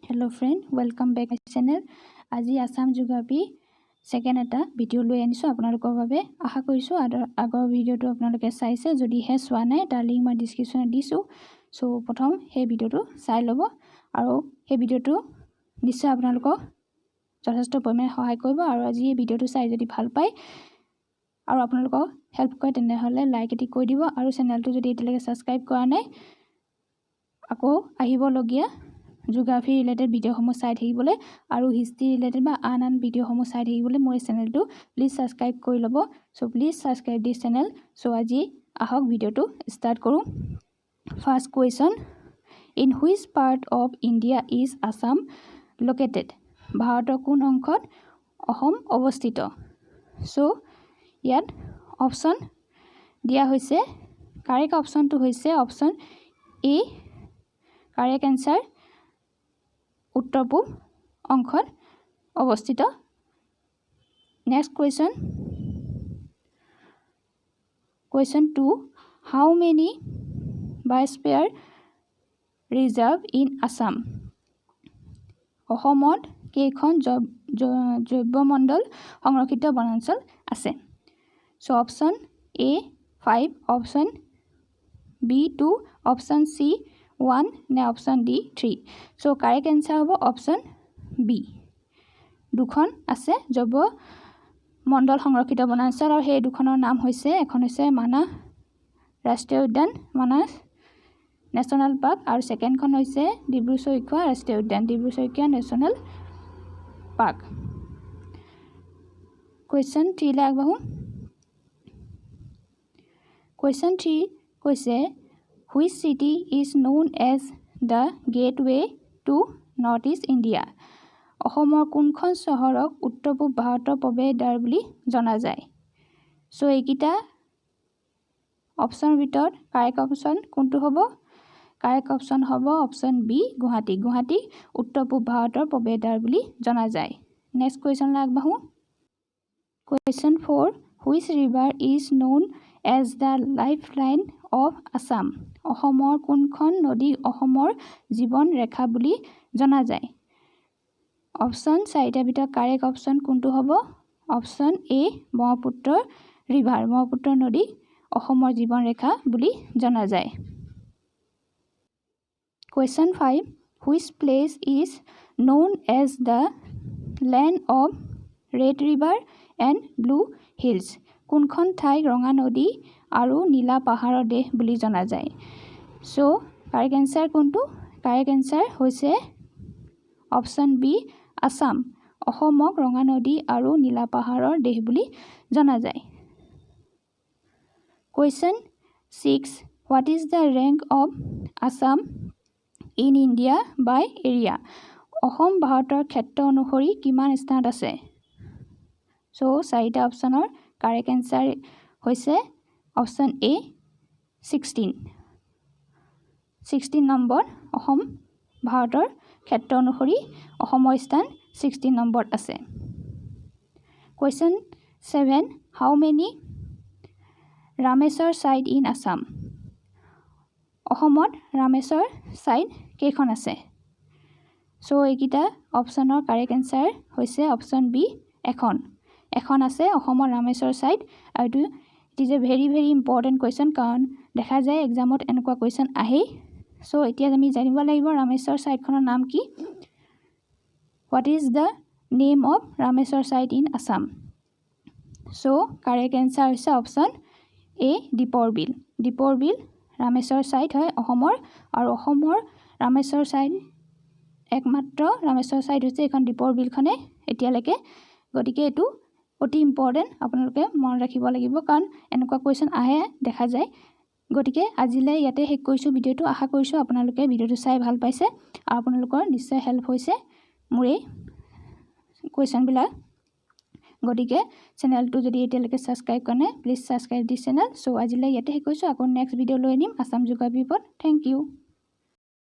Hello friend, welcome back to my channel. আজি Assam geography second এটা video লৈ আনিছো আপোনালোকৰ বাবে আশা কৰিছো আগৰ ভিডিওটো আপোনালোকে চাইছে যদি হে সোৱা নাই তাৰ লিংক মই ডেসক্ৰিপচনত দিছো সো প্ৰথম সেই ভিডিওটো চাই লব আৰু সেই ভিডিওটো নিশ্চয় আপোনালোকক যথেষ্ট পৰিমাণে সহায় কৰিব আৰু আজি এই ভিডিওটো চাই যদি ভাল পায় আৰু আপোনালোকক হেল্প কৰে তেনে হলে লাইক এটি কৰি দিব আৰু চেনেলটো যদি এতিয়ালৈকে সাবস্ক্ৰাইব কৰা নাই আকৌ আহিব লগিয়া জিওগ্ৰাফি ৰিলেটেড ভিডিও সমূহ চাই থাকিবলৈ আৰু হিষ্ট্ৰী ৰিলেটেড বা আন ভিডিও সমূহ চাই থাকিবলৈ মোৰ চেনেলটো প্লিজ সাবস্ক্ৰাইব কৰি লব so please subscribe this channel so আজি আহক ভিডিওটো স্টাৰ্ট কৰো first question in which part of India is Assam located ভাৰতৰ কোন অংশত অসম অৱস্থিত সো ইয়াত অপচন দিয়া হৈছে কাৰেক্ট অপচনটো হৈছে অপচন এ কাৰেক্ট আনসাৰ उत्तर पूर्व अंशत अवस्थित next question 2 how many biosphere reserve in Assam অসমত কেইখন জৈৱমণ্ডল সংৰক্ষিত বনাঞ্চল আছে সো অপচন এ 5 অপচন বি 2 অপচন সি 1 ने option D 3 so correct answer होबो ऑप्शन बी दुखन আছে জৈৱ মণ্ডল সংৰক্ষিত বনাঞ্চল আৰু সেই দুখনৰ নাম হৈছে এখন হৈছে মানস ৰাষ্ট্ৰীয় উদ্যান মানস নেশনাল পাৰ্ক আৰু সেকেন্ড খন হৈছে ডিব্ৰু-চৈখোৱা ৰাষ্ট্ৰীয় উদ্যান ডিব্ৰু-চৈখোৱা নেশনাল পাৰ্ক क्वेश्चन 3 লে আগবাঢ়ো क्वेश्चन 3 কৈছে Which city is known as the gateway to Northeast India? অসমৰ কোনখন চহৰক উত্তৰ পূব ভাৰতৰ প্ৰৱেশদ্বাৰ বুলি জনা যায় সো এইকিটা অপচনৰ ভিতৰত কাৰেক্ট অপচন কোনটো হ'ব কাৰেক্ট অপচন হ'ব অপচন বি গুৱাহাটী গুৱাহাটী উত্তৰ পূব ভাৰতৰ প্ৰৱেশদ্বাৰ বুলি জনা যায় নেক্সট কোৱেশ্চন লে আগবাঢ়ো Question 4 Which river is known as the lifeline of Assam অসমৰ কোনখন নদী অসমৰ জীৱন ৰেখা বুলি জনা যায় অপচন চাৰিটা ভিতৰত কাৰেক্ট অপচন কোনটো হ'ব অপচন এ ব্ৰহ্মপুত্ৰ ৰিভাৰ ব্ৰহ্মপুত্ৰ নদী অসমৰ জীৱন ৰেখা বুলি জনা যায় Question 5 Which place is known as the land of red river and blue hills কোনখন ঠাই ৰঙা নদী আৰু নীলা পাহাৰৰ দেশ বুলি জনা যায় সো কাৰেক্ট আনসাৰ কোনটো কাৰেক্ট আনসাৰ হৈছে অপচন বি আসাম অসমক ৰঙা নদী আৰু নীলা পাহাৰৰ দেশ বুলি জনা যায় Question 6 What is the rank of Assam in India by area Assam ভাৰতৰ ক্ষেত্ৰ অনুসৰি কিমান স্থানত আছে সো চাৰিটা অপচনৰ কাৰেক্ট আনসাৰ হৈছে অপচন এ 16 নম্বৰ অসম ভাৰতৰ ক্ষেত্ৰ অনুসৰি অসমৰ স্থান 16 নম্বৰ আছে Question 7 How many Ramesar site in Assam অসমত ৰামেশ্বৰ সাইট কেইখন আছে সো এইকিটা অপচনৰ কাৰেক্ট আনসাৰ হৈছে অপচন বি এখন আছে অসমৰ ৰামেশ্বৰ সাইট আৰু it is a very important question কাৰণ দেখা যায় এক্সামত এনেকুৱা কোৱেশ্চন আহে সো এতিয়া আমি জানিব লাগিব ৰামেশ্বৰ সাইটখনৰ নাম কি What is the name of Ramesar site in Assam so correct answer হৈছে অপচন এ দীপৰ বিল ৰামেশ্বৰ সাইট হয় অসমৰ আৰু অসমৰ ৰামেশ্বৰ সাইট একমাত্ৰ ৰামেশ্বৰ সাইট হৈছে এখন দীপৰ বিলখনে এতিয়ালৈকে গতিকে এটো অতি ইম্পৰ্টেন্ট আপোনালোকে মন ৰাখিব লাগিব কাৰণ এনেকুৱা কোৱেশ্চন আহে দেখা যায় গতিকে আজিলৈ ইয়াতে শেষ কৰিছো ভিডিওটো আশা কৰিছো আপোনালোকে ভিডিওটো চাই ভাল পাইছে আৰু আপোনালোকৰ নিশ্চয় হেল্প হৈছে মোৰ এই কোৱেশ্চন বিলাক গতিকে চেনেলটো যদি এতিয়ালৈকে সাবস্ক্ৰাইব কৰা নাই please subscribe this channel so আজিলৈ ইয়াতে শেষ কৰিছো আকৌ নেক্সট ভিডিও লৈ আনিম আসাম জিওগ্ৰাফিৰ ওপৰত থ্যাংক ইউ